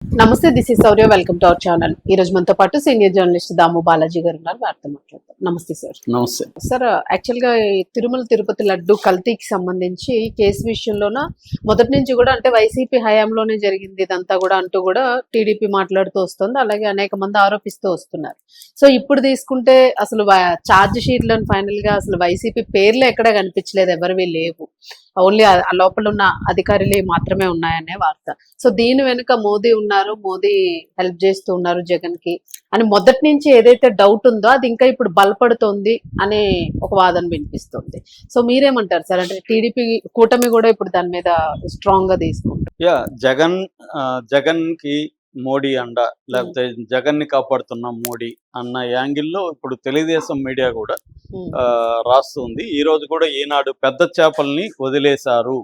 నమస్తే, this is Sourya. Welcome to our channel. ఈ రోజు మనతో పాటు సీనియర్ జర్నలిస్ట్ దాము బాలాజీ గారు ఉన్నారు. వారితో మాట్లాడతాం. నమస్తే సార్. నమస్తే. సార్, యాక్చువల్గా ఈ తిరుమల తిరుపతి లడ్డు కల్తీకి సంబంధించి ఈ కేసు విషయంలోన మొదటి నుంచి కూడా అంటే వైసీపీ హయాంలోనే జరిగింది ఇదంతా కూడా అంటూ కూడా టీడీపీ మాట్లాడుతూ వస్తుంది. అలాగే అనేక మంది ఆరోపిస్తూ వస్తున్నారు. సో ఇప్పుడు తీసుకుంటే అసలు ఛార్జ్ షీట్లను ఫైనల్ గా అసలు వైసీపీ పేర్లు ఎక్కడా కనిపించలేదు, ఎవరివి లేవు. ఓన్లీ ఆ లోపల ఉన్న అధికారులే మాత్రమే ఉన్నాయనే వార్త. సో దీని వెనుక మోదీ ఉన్నారు, మోదీ హెల్ప్ చేస్తూ ఉన్నారు జగన్ కి అని మొదటి నుంచి ఏదైతే డౌట్ ఉందో అది ఇంకా ఇప్పుడు బలపడుతోంది అనే ఒక వాదన వినిపిస్తుంది. సో మీరేమంటారు సార్? అంటే టీడీపీ కూటమి కూడా ఇప్పుడు దాని మీద స్ట్రాంగ్ గా తీసుకుంటారు. జగన్ కి మోడీ అండ, లేకపోతే జగన్ ని కాపాడుతున్న మోడీ అన్న యాంగిల్లో ఇప్పుడు తెలుగుదేశం మీడియా కూడా రాస్తుంది. ఈ రోజు కూడా ఈనాడు పెద్ద చేపల్ని వదిలేశారు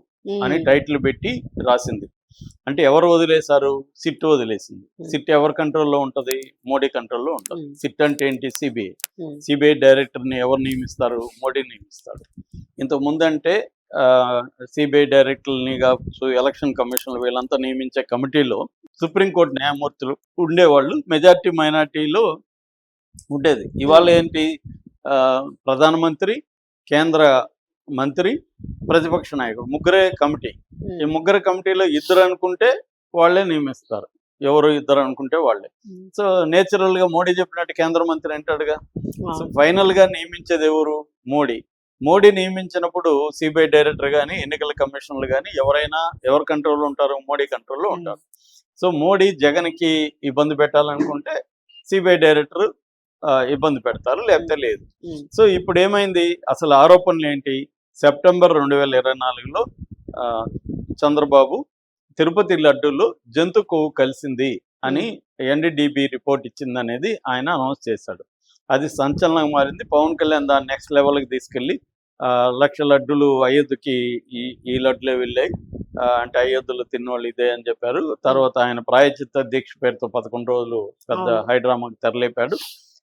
అని టైటిల్ పెట్టి రాసింది. అంటే ఎవరు వదిలేశారు? సిట్ వదిలేసింది. సిట్ ఎవరి కంట్రోల్లో ఉంటది? మోడీ కంట్రోల్లో ఉంటది. సిట్ అంటే ఏంటి? సిబిఐ డైరెక్టర్ ని ఎవరు నియమిస్తారు? మోడీ నియమిస్తాడు. ఇంతకు ముందంటే సిబిఐ డైరెక్టర్ని కావచ్చు, ఎలక్షన్ కమిషన్ వీళ్ళంతా నియమించే కమిటీలో సుప్రీంకోర్టు న్యాయమూర్తులు ఉండేవాళ్ళు, మెజారిటీ మైనార్టీలో ఉండేది. ఇవాళ ఏంటి? ప్రధానమంత్రి, కేంద్ర మంత్రి, ప్రతిపక్ష నాయకుడు, ముగ్గురే కమిటీ. ఈ ముగ్గురు కమిటీలో ఇద్దరు అనుకుంటే వాళ్ళే నియమిస్తారు. ఎవరు ఇద్దరు అనుకుంటే వాళ్ళే. సో నేచురల్ గా మోడీ చెప్పినట్టు కేంద్ర మంత్రి అంటాడుగా. సో ఫైనల్ గా నియమించేది ఎవరు? మోడీ. మోడీ నియమించినప్పుడు సిబిఐ డైరెక్టర్ కానీ, ఎన్నికల కమిషన్లు కానీ ఎవరైనా ఎవరి కంట్రోల్లో ఉంటారు? మోడీ కంట్రోల్లో ఉంటారు. సో మోడీ జగన్కి ఇబ్బంది పెట్టాలనుకుంటే సిబిఐ డైరెక్టర్ ఇబ్బంది పెడతారు, లేకపోతే లేదు. సో ఇప్పుడు ఏమైంది? అసలు ఆరోపణలు ఏంటి? సెప్టెంబర్ 2024లో చంద్రబాబు తిరుపతి లడ్డూలో జంతు కొవ్వు కలిసింది అని ఎన్డీడీబీ రిపోర్ట్ ఇచ్చింది అనేది ఆయన అనౌన్స్ చేశాడు. అది సంచలనంగా మారింది. పవన్ కళ్యాణ్ దాన్ని నెక్స్ట్ లెవెల్కి తీసుకెళ్ళి 1,00,000 లడ్డులు అయోధ్యకి ఈ లడ్డులే వెళ్ళాయి, అంటే అయోధ్యలో తిన్నోళ్ళు ఇదే అని చెప్పారు. తర్వాత ఆయన ప్రాయచిత్త దీక్ష పేరుతో 11 రోజులు పెద్ద హైడ్రామాకి తెరలేపాడు.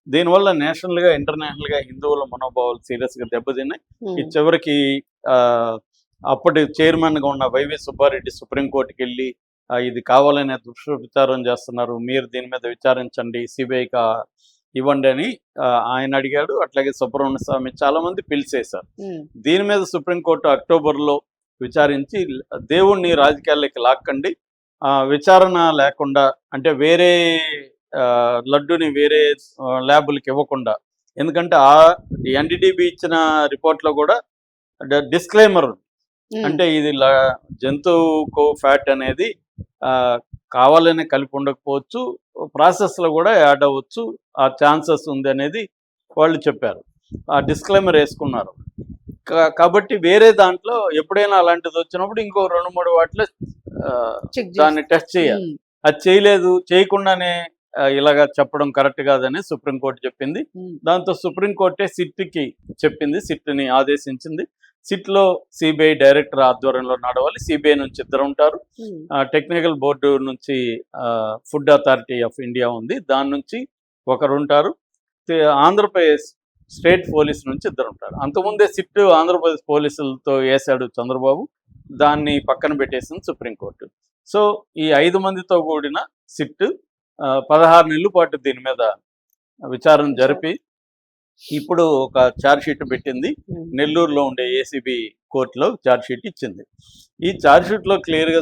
దీనివల్ల నేషనల్ గా, ఇంటర్నేషనల్ గా హిందువుల మనోభావాలు సీరియస్ గా దెబ్బతిన్నాయి. ఈ చివరికి అప్పటి చైర్మన్ గా ఉన్న వైవి సుబ్బారెడ్డి సుప్రీంకోర్టుకి వెళ్ళి ఇది కావాలనే దుష్ప్రచారం చేస్తున్నారు, మీరు దీని మీద విచారించండి, సిబిఐకి ఇవ్వండి అని ఆయన అడిగాడు. అట్లాగే సుబ్రహ్మణ్య స్వామి చాలా మంది పిలిచేశారు. దీని మీద సుప్రీంకోర్టు అక్టోబర్లో విచారించి దేవుణ్ణి రాజకీయాల్లోకి లాక్కండి, విచారణ లేకుండా అంటే వేరే లడ్డుని వేరే ల్యాబులకి ఇవ్వకుండా, ఎందుకంటే ఆ ఎన్డీడీబీ ఇచ్చిన రిపోర్ట్లో కూడా డిస్క్లైమర్ ఉంది. అంటే ఇది జంతువు ఫ్యాట్ అనేది కావాలనే కలిపి ఉండకపోవచ్చు, ప్రాసెస్లో కూడా యాడ్ అవ్వచ్చు, ఆ ఛాన్సెస్ ఉంది అనేది వాళ్ళు చెప్పారు. ఆ డిస్క్లైమర్ వేసుకున్నారు. కాబట్టి వేరే దాంట్లో ఎప్పుడైనా అలాంటిది వచ్చినప్పుడు ఇంకో 2-3 వాటిలో దాన్ని టెస్ట్ చేయాలి. అది చేయలేదు, చేయకుండానే ఇలాగా చెప్పడం కరెక్ట్ కాదని సుప్రీంకోర్టు చెప్పింది. దాంతో సుప్రీంకోర్టే సిట్కి చెప్పింది, సిట్ని ఆదేశించింది. సిట్లో సిబిఐ డైరెక్టర్ ఆధ్వర్యంలో నడవాలి. సిబిఐ నుంచి ఇద్దరు ఉంటారు, టెక్నికల్ బోర్డు నుంచి ఫుడ్ అథారిటీ ఆఫ్ ఇండియా ఉంది, దాని నుంచి ఒకరు ఉంటారు, ఆంధ్రప్రదేశ్ స్టేట్ పోలీస్ నుంచి ఇద్దరు ఉంటారు. అంతకుముందే సిట్ ఆంధ్రప్రదేశ్ పోలీసులతో వేశాడు చంద్రబాబు, దాన్ని పక్కన పెట్టేసింది సుప్రీంకోర్టు. సో ఈ 5 మందితో కూడిన సిట్ 16 నెలల పాటు దీని మీద విచారణ జరిపి ఇప్పుడు ఒక ఛార్జ్ షీట్ పెట్టింది. నెల్లూరులో ఉండే ఏసీబీ కోర్టులో ఛార్జ్ షీట్ ఇచ్చింది. ఈ ఛార్జ్ షీట్లో క్లియర్గా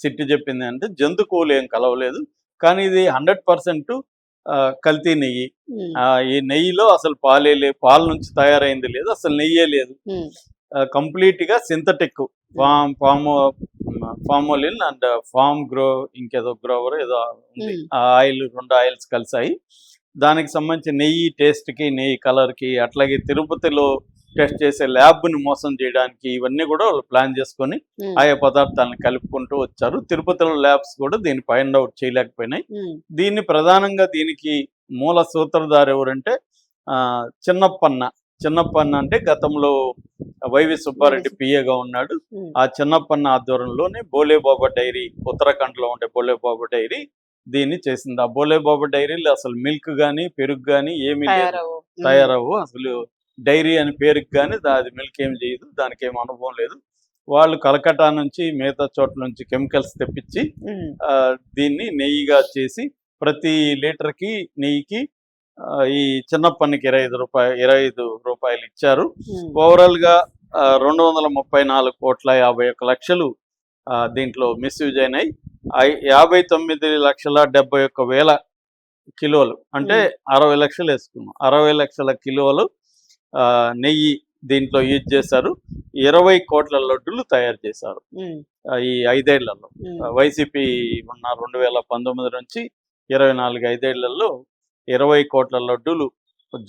సిట్ చెప్పింది అంటే జంతు కొవ్వులు ఏం కలవలేదు, కానీ ఇది 100% కల్తీ నెయ్యి. ఈ నెయ్యిలో అసలు పాల నుంచి తయారైంది లేదు, అసలు నెయ్యే లేదు, కంప్లీట్ గా సింథటిక్ ఫార్మోలిన్ అండ్ ఇంకేదో గ్రోవర్ ఏదో ఉంది, ఆ ఆయిల్ 2 ఆయిల్స్ కలిసాయి. దానికి సంబంధించి నెయ్యి టేస్ట్కి, నెయ్యి కలర్కి, అట్లాగే తిరుపతిలో టెస్ట్ చేసే ల్యాబ్ని మోసం చేయడానికి ఇవన్నీ కూడా వాళ్ళు ప్లాన్ చేసుకొని ఆయా పదార్థాలను కలుపుకుంటూ వచ్చారు. తిరుపతిలో ల్యాబ్స్ కూడా దీన్ని ఫైండ్ అవుట్ చేయలేకపోయినాయి. దీన్ని ప్రధానంగా దీనికి మూల సూత్రధారు ఎవరంటే చిన్నప్పన్న అంటే గతంలో వైవి సుబ్బారెడ్డి పిఏగా ఉన్నాడు. ఆ చిన్నప్పన్న ఆధ్వర్యంలోనే బోలేబాబా డైరీ, ఉత్తరాఖండ్లో ఉండే బోలేబాబా డైరీ దీన్ని చేసింది. ఆ బోలేబాబా డైరీలో అసలు మిల్క్ కానీ పెరుగు కానీ ఏమీ తయారవు, అసలు డైరీ అని పేరుకి కానీ అది మిల్క్ ఏమి చేయదు, దానికి ఏమి అనుభవం లేదు. వాళ్ళు కలకట్టా నుంచి మిగతా చోట్ల నుంచి కెమికల్స్ తెప్పించి దీన్ని నెయ్యిగా చేసి ప్రతి లీటర్కి నెయ్యికి ఈ చిన్నప్పనికి 25 రూపాయలు ఇచ్చారు. ఓవరాల్గా 234,51,50,00,000 దీంట్లో మిస్యూజ్ అయినాయి. 59,71,000 కిలోలు అంటే 60 లక్షలు వేసుకున్నాం. 60 లక్షల కిలోలు నెయ్యి దీంట్లో యూజ్ చేశారు. 20 కోట్ల లడ్డులు తయారు చేశారు ఈ 5 ఏళ్లలో. వైసీపీ ఉన్న 2019 నుంచి 24 5 ఏళ్లలో 20 కోట్ల లడ్డులు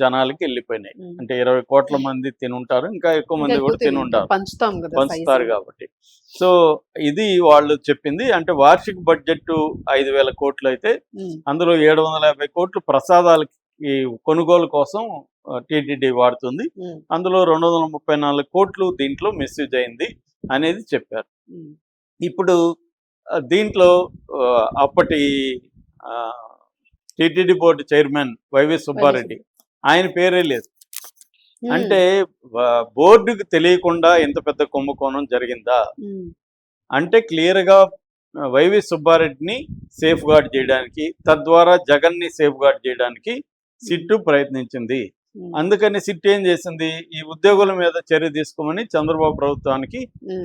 జనాలకి వెళ్ళిపోయినాయి. అంటే 20 కోట్ల మంది తినుంటారు, ఇంకా ఎక్కువ మంది కూడా తినుంటారు, పంచుతారు కాబట్టి. సో ఇది వాళ్ళు చెప్పింది. అంటే వార్షిక బడ్జెట్ 5,000 కోట్లు అయితే అందులో 750 కోట్లు ప్రసాదాలకి కొనుగోలు కోసం టీటీడీ వాడుతుంది. అందులో 234 కోట్లు దీంట్లో మిస్యూజ్ అయింది అనేది చెప్పారు. ఇప్పుడు దీంట్లో అప్పటి TTD board chairman YV Subba Reddy, ఆయన పేరే లేదు. అంటే బోర్డుకు తెలియకుండా ఇంత పెద్ద కుంభకోణం జరిగిందా అంటే క్లియర్గా వైవి సుబ్బారెడ్డిని సేఫ్ గార్డ్ చేయడానికి, తద్వారా జగన్ని సేఫ్ గార్డ్ చేయడానికి సిట్టు ప్రయత్నించింది. అందుకని సిట్ ఏం చేసింది, ఈ ఉద్యోగుల మీద చర్య తీసుకోమని చంద్రబాబు ప్రభుత్వానికి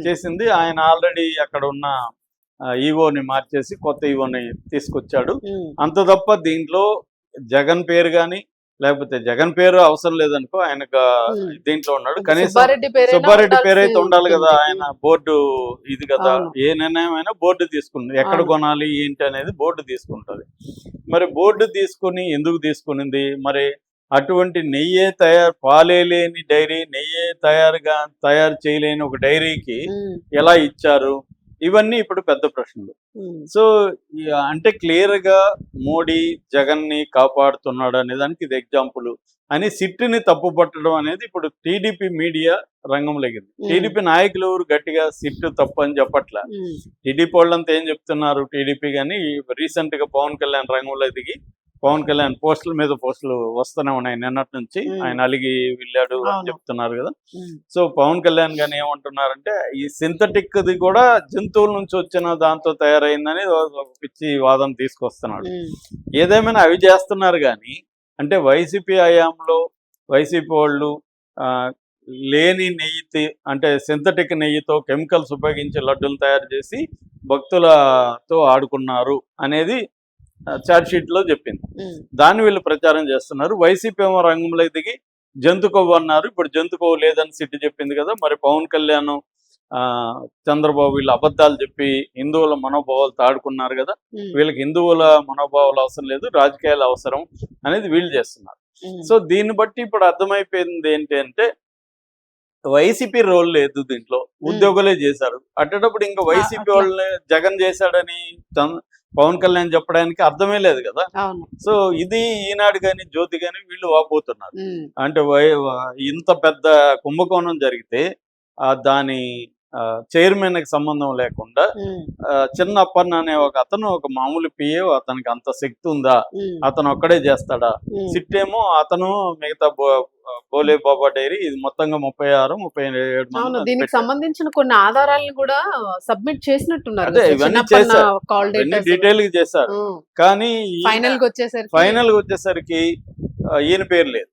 చేసింది. ఆయన ఆల్రెడీ అక్కడ ఉన్న ఈవోని మార్చేసి కొత్త ఈవోని తీసుకొచ్చాడు. అంత తప్ప దీంట్లో జగన్ పేరు కానీ లేకపోతే జగన్ పేరు అవసరం లేదనుకో, ఆయనకు దీంట్లో ఉన్నాడు. కనీసం సుబ్బారెడ్డి పేరు అయితే ఉండాలి కదా. ఆయన బోర్డు ఇది కదా, ఏ నిర్ణయం అయినా బోర్డు తీసుకుంటుంది. ఎక్కడ కొనాలి ఏంటి అనేది బోర్డు తీసుకుంటుంది. మరి బోర్డు తీసుకుని ఎందుకు తీసుకునింది? మరి అటువంటి నెయ్యే పాలే లేని డైరీ, నెయ్యే తయారు చేయలేని ఒక డైరీకి ఎలా ఇచ్చారు? ఇవన్నీ ఇప్పుడు పెద్ద ప్రశ్నలు. సో అంటే క్లియర్ గా మోడీ జగన్ ని కాపాడుతున్నాడు అనే దానికి ఇది ఎగ్జాంపుల్ అని సిట్టుని తప్పు పట్టడం అనేది ఇప్పుడు టీడీపీ మీడియా రంగంలోకి. టీడీపీ నాయకులు ఎవరు గట్టిగా సిట్టు తప్పు అని చెప్పట్ల. టీడీపీ వాళ్ళంతా ఏం చెప్తున్నారు, టీడీపీ కానీ రీసెంట్ గా పవన్ కళ్యాణ్ రంగంలో దిగి పవన్ కళ్యాణ్ పోస్టుల మీద పోస్టులు వస్తూనే ఉన్నాయి నిన్నటి నుంచి. ఆయన అలిగి వెళ్ళాడు అని చెప్తున్నారు కదా. సో పవన్ కళ్యాణ్ గాని ఏమంటున్నారంటే ఈ సింథటిక్ ది కూడా జంతువుల నుంచి వచ్చిన దాంతో తయారైందని పిచ్చి వాదన తీసుకొస్తున్నాడు. ఏదేమైనా అవి చేస్తున్నారు కానీ అంటే వైసీపీ హయాంలో వైసీపీ వాళ్ళు లేని నెయ్యి అంటే సింథటిక్ నెయ్యితో కెమికల్స్ ఉపయోగించి లడ్డూలు తయారు చేసి భక్తులతో ఆడుకున్నారు అనేది చార్జ్ షీట్ లో చెప్పింది. దాన్ని వీళ్ళు ప్రచారం చేస్తున్నారు. వైసీపీ ఏమో రంగంలో దిగి జంతు కొవ్వు అన్నారు. ఇప్పుడు జంతు కొవ్వు లేదని సిట్టు చెప్పింది కదా. మరి పవన్ కళ్యాణ్ చంద్రబాబు వీళ్ళు అబద్ధాలు చెప్పి హిందువుల మనోభావాలు ఆడుకున్నారు కదా. వీళ్ళకి హిందువుల మనోభావాలు అవసరం లేదు, రాజకీయాలు అవసరం అనేది వీళ్ళు చేస్తున్నారు. సో దీన్ని బట్టి ఇప్పుడు అర్థమైపోయింది ఏంటి అంటే వైసీపీ రోల్ లేదు దీంట్లో, ఉద్యోగులే చేశారు. అట్టేటప్పుడు ఇంకా వైసీపీ వాళ్ళని జగన్ చేశాడని పవన్ కళ్యాణ్ చెప్పడానికి అర్థమే లేదు కదా. సో ఇది ఈనాడు కానీ జ్యోతి కానీ వీళ్ళు వాపోతున్నారు. అంటే ఇంత పెద్ద కుంభకోణం జరిగితే దాని చైర్మన్ కి సంబంధం లేకుండా చిన్న అప్పన్న అనే ఒక అతను, ఒక మామూలు పిఏ, అతనికి అంత శక్తి ఉందా? అతను ఒక్కడే చేస్తాడా? సిట్ ఏమో అతను మిగతా బోలే బాబా డైరీ ఇది మొత్తంగా 36-37 దీనికి సంబంధించిన కొన్ని ఆధారాలను కూడా సబ్మిట్ చేసినట్టున్నారు. ఇవన్నీ చేశారు, డీటెయిల్ గా చేశారు. కానీ ఫైనల్ గా వచ్చేసరికి ఈయన పేరు లేదు,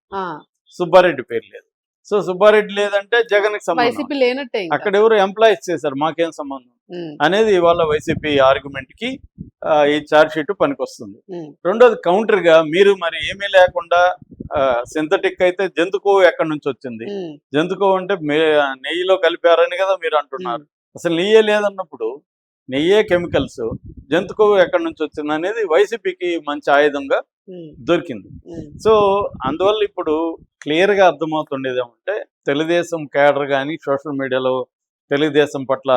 సుబ్బారెడ్డి పేరు లేదు. సో సుబ్బారెడ్డి లేదంటే జగన్ కి సంబంధం, అక్కడ ఎవరు ఎంప్లాయీస్ చేశారు, మాకేం సంబంధం అనేది ఇవాళ వైసీపీ ఆర్గ్యుమెంట్ కి ఈ ఛార్జ్ షీట్ పనికొస్తుంది. రెండోది కౌంటర్ గా మీరు మరి ఏమీ లేకుండా సింథటిక్ అయితే జంతు కొవ్వు ఎక్కడి నుంచి వచ్చింది? జంతు కొవ్వు అంటే నెయ్యిలో కలిపారని కదా మీరు అంటున్నారు. అసలు నెయ్యే లేదన్నప్పుడు నెయ్యే కెమికల్స్, జంతు కొవ్వు ఎక్కడి నుంచి వచ్చింది అనేది వైసీపీకి మంచి ఆయుధంగా దొరికింది. సో అందువల్ల ఇప్పుడు క్లియర్ గా అర్థమవుతుండేది ఏమంటే తెలుగుదేశం క్యాడర్ కానీ సోషల్ మీడియాలో తెలుగుదేశం పట్ల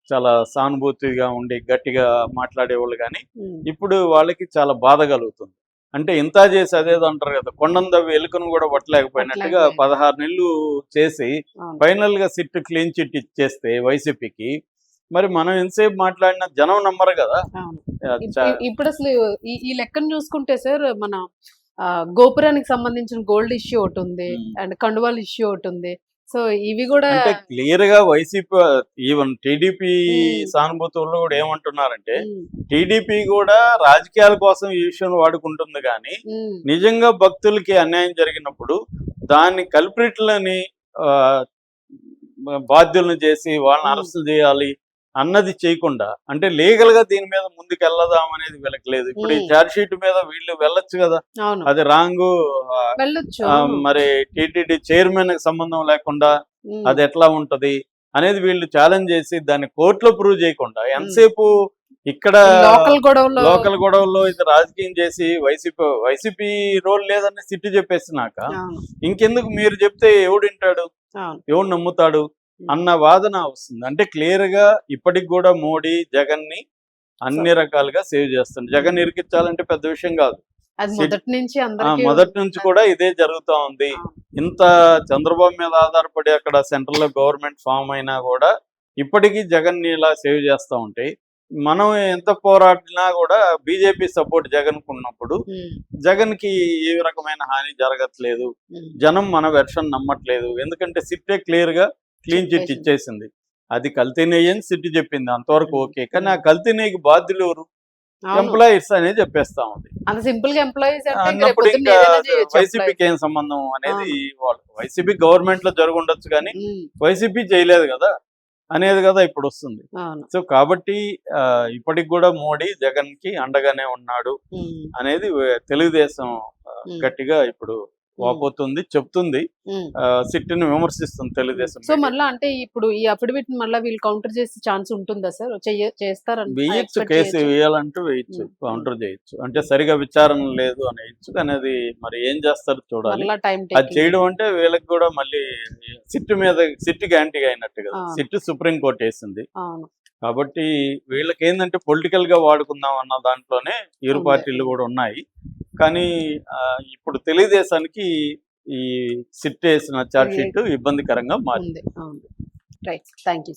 చాలా సానుభూతిగా ఉండి గట్టిగా మాట్లాడేవాళ్ళు కానీ ఇప్పుడు వాళ్ళకి చాలా బాధ కలుగుతుంది. అంటే ఇంత చేసి అదేదో అంటారు కదా, కొండందవి ఎలుకను కూడా పట్టలేకపోయినట్టుగా 16 నెలలు చేసి ఫైనల్ గా సిట్ క్లీన్ చిట్ ఇచ్చేస్తే వైసీపీకి మరి మనం ఎంతసేపు మాట్లాడినా జనం నమ్మరు కదా. ఇప్పుడు అసలు ఈ లెక్కను చూసుకుంటే సార్, మన గోపురానికి సంబంధించిన గోల్డ్ ఇష్యూ ఒకటి ఉంది, అండ్ కండువాల్ ఇష్యూ ఒకటి ఉంది, సో ఇవి కూడా అంటే క్లియర్ గా వైసీపీ ఈవెన్ టీడీపీ ఉమ్, సానుభూతుల్లో కూడా ఏమంటున్నారంటే ఉమ్, టీడీపీ కూడా రాజకీయాల కోసం ఈ విషయం వాడుకుంటుంది కానీ ఉమ్, నిజంగా భక్తులకి అన్యాయం జరిగినప్పుడు దాన్ని కల్ప్రిట్లని బాధ్యులను చేసి వాళ్ళని ఉమ్, అరెస్ట్ చేయాలి అన్నది చేయకుండా అంటే లీగల్ గా దీని మీద ముందుకు వెళ్దాం అనేది వీళ్ళకి లేదు. ఇప్పుడు ఈ ఉమ్, ఛార్జ్ షీట్ మీద వీళ్ళు వెళ్ళొచ్చు కదా, అవును అది రాంగ్. వెళ్ళొచ్చు అవును మరి టీటీడీ చైర్మన్ కి సంబంధం లేకుండా ఉమ్, అది ఎట్లా ఉంటది అనేది వీళ్ళు ఛాలెంజ్ చేసి దాన్ని కోర్టులో ప్రూవ్ చేయకుండా ఉమ్. ఎంతసేపు ఇక్కడ లోకల్ గొడవలో లోకల్ గొడవల్లో ఇది రాజకీయం చేసి వైసీపీ రోల్ లేదని సిట్టి చెప్పేసినాక అవును ఇంకెందుకు మీరు చెప్తే ఎవడింటాడు, అవును ఎవడు నమ్ముతాడు అన్న వాదన వస్తుంది. అంటే క్లియర్ గా ఇప్పటికి కూడా మోడీ జగన్ ని అన్ని రకాలుగా సేవ్ చేస్తుంది. జగన్ ఇరికించాలంటే పెద్ద విషయం కాదు. అది మొదటి నుంచి అందరికీ మొదటి నుంచి కూడా ఇదే జరుగుతా ఉంది. అవును. ఇంత చంద్రబాబు మీద ఆధారపడి అక్కడ సెంట్రల్ లో గవర్నమెంట్ ఫామ్ అయినా కూడా ఇప్పటికీ జగన్ ని ఇలా సేవ్ చేస్తూ ఉంటాయి. మనం ఎంత పోరాడినా కూడా బీజేపీ సపోర్ట్ జగన్ కు ఉన్నప్పుడు ఉమ్, జగన్ కి ఏ రకమైన హాని జరగట్లేదు. ఉమ్, జనం మన వెర్షన్ నమ్మట్లేదు. ఎందుకంటే సిట్టే క్లియర్ గా క్లీన్ చిట్ చెప్పేసింది. ఇచ్చేసింది. అది కల్తీ నెయ్యి అని సిట్టి చెప్పింది, అంతవరకు ఉమ్, ఓకే. కానీ ఆ కల్తీ నెయ్యికి బాధ్యులు ఎవరు? అవును ఎంప్లాయీస్ అనేది చెప్పేస్తా ఉంది. అంత సింపుల్ గా ఎంప్లాయీస్ అంటే ఇంక రేపు అన్నప్పుడు పొద్దున్న ఇంకా ఏదైనా చేయొచ్చు వైసీపీకి ఏం సంబంధం అనేది వాళ్ళు వైసీపీ గవర్నమెంట్ లో జరుగుండొచ్చు కానీ వైసీపీ చేయలేదు కదా అనేది కదా ఇప్పుడు వస్తుంది. అవును సో కాబట్టి ఇప్పటికి కూడా మోడీ జగన్ కి అండగానే ఉన్నాడు ఉమ్, అనేది తెలుగుదేశం ఉమ్, గట్టిగా ఇప్పుడు వాపోతుంది, చెప్తుంది. ఉమ్. సిట్టిని విమర్శిస్తుంది తెలుగుదేశం. సో మళ్ళా అంటే ఇప్పుడు ఈ అఫిడవిట్ మళ్ళీ వీళ్ళు కౌంటర్ చేసే ఛాన్స్ ఉంటుందా సార్? చేస్తారని వేయచ్చు, expect కేసు చేయొచ్చా? వేయాలంటూ వేయచ్చు, ఉమ్, కౌంటర్ చేయొచ్చు. అంటే సరిగా విచారణ లేదు అని వేయచ్చు. అనేది మరి ఏం చేస్తారో చూడాలి. మళ్ళా టైం అది టేకింగ్. చేయడం అంటే వీళ్ళకి కూడా మళ్ళీ సిట్టు మీద సిట్టుకి యాంటీగా అయినట్టు కదా. అవును. సిట్టు సుప్రీంకోర్టు వేసింది అవును కాబట్టి వీళ్ళకి ఏంటంటే పొలిటికల్ గా వాడుకుందాం అన్న దాంట్లోనే ఇరు ఉంది. పార్టీలు కూడా ఉన్నాయి. కానీ ఇప్పుడు తెలుగుదేశానికి ఈ సిట్ వేసిన ఛార్జ్ షీట్ ఇబ్బందికరంగా మారింది. ఉంది అవును రైట్ థ్యాంక్ యూ